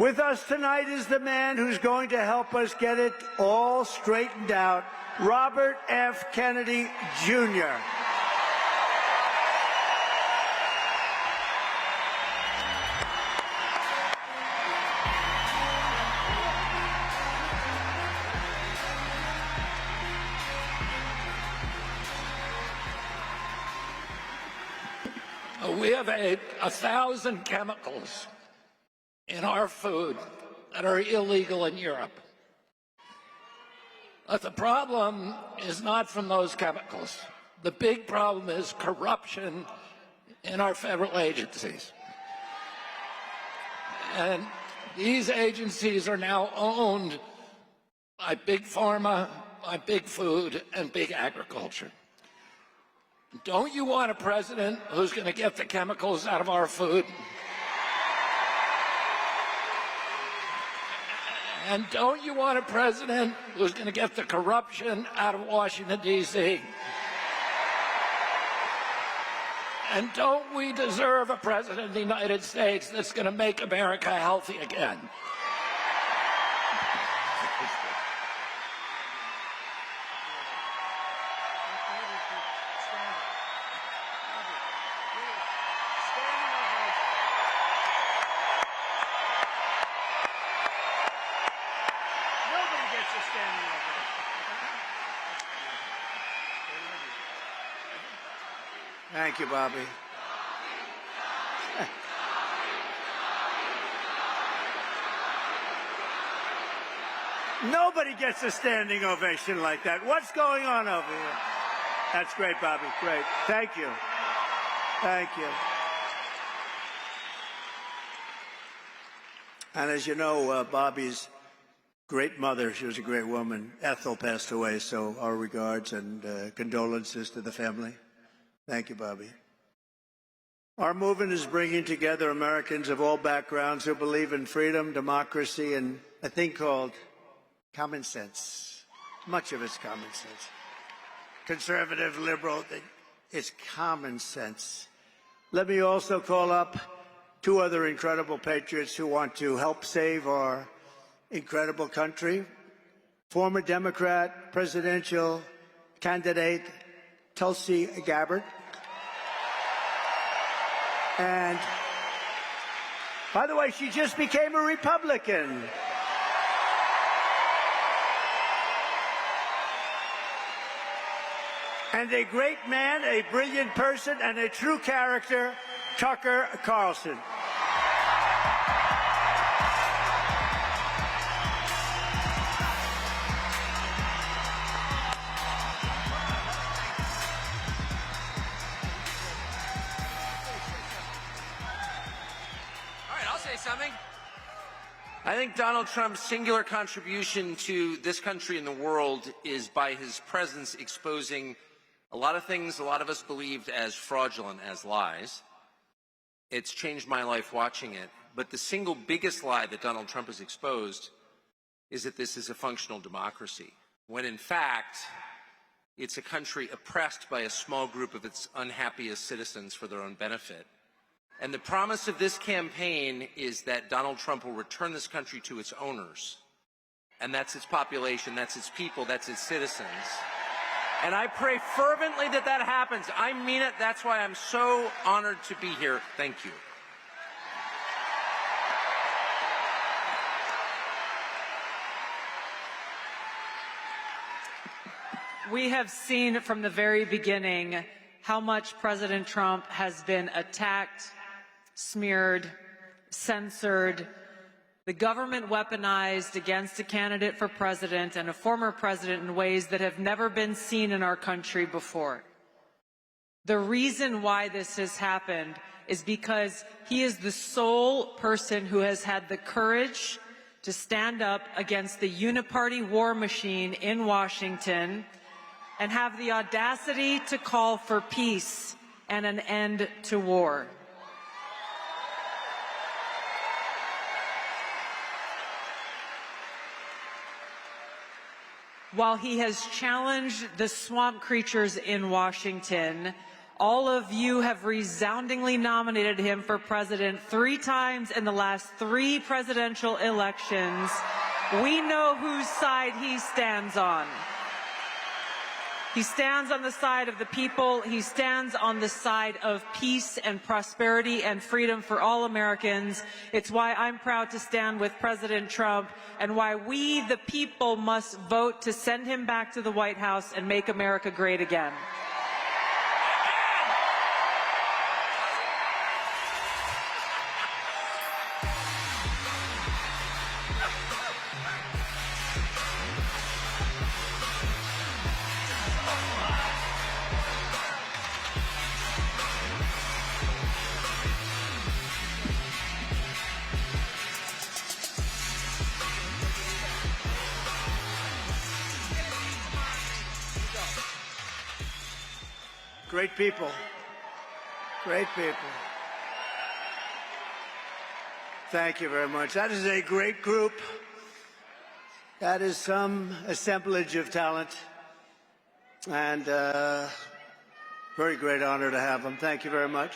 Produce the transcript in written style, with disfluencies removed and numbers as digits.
With us tonight is the man who's going to help us get it all straightened out, Robert F. Kennedy, Jr. We have 1,000 chemicals in our food that are illegal in Europe. But the problem is not from those chemicals. The big problem is corruption in our federal agencies. And these agencies are now owned by big pharma, by big food, and big agriculture. Don't you want a president who's going to get the chemicals out of our food? And don't you want a president who's going to get the corruption out of Washington, D.C.? And don't we deserve a president of the United States that's going to make America healthy again? Thank you, Bobby. Nobody gets a standing ovation like that. What's going on over here? That's great, Bobby. Great. Thank you. Thank you. And as you know, Bobby's great mother, she was a great woman, Ethel, passed away, so our regards and condolences to the family. Thank you, Bobby. Our movement is bringing together Americans of all backgrounds who believe in freedom, democracy, and a thing called common sense. Much of it's common sense. Conservative, liberal, it's common sense. Let me also call up two other incredible patriots who want to help save our incredible country. Former Democrat presidential candidate Tulsi Gabbard. And, by the way, she just became a Republican. And a great man, a brilliant person, and a true character, Tucker Carlson. Something? I think Donald Trump's singular contribution to this country and the world is by his presence exposing a lot of things a lot of us believed as fraudulent, as lies. It's changed my life watching it. But the single biggest lie that Donald Trump has exposed is that this is a functional democracy, when in fact it's a country oppressed by a small group of its unhappiest citizens for their own benefit. And the promise of this campaign is that Donald Trump will return this country to its owners. And that's its population, that's its people, that's its citizens. And I pray fervently that that happens. I mean it. That's why I'm so honored to be here. Thank you. We have seen from the very beginning how much President Trump has been attacked, smeared, censored, the government weaponized against a candidate for president and a former president in ways that have never been seen in our country before. The reason why this has happened is because he is the sole person who has had the courage to stand up against the uniparty war machine in Washington and have the audacity to call for peace and an end to war. While he has challenged the swamp creatures in Washington, All of you have resoundingly nominated him for president 3 times in the last 3 presidential elections. We know whose side he stands on. He stands on the side of the people. He stands on the side of peace and prosperity and freedom for all Americans. It's why I'm proud to stand with President Trump and why we, the people, must vote to send him back to the White House and make America great again. Great people. Great people. Thank you very much. That is a great group. That is some assemblage of talent. And very great honor to have them. Thank you very much.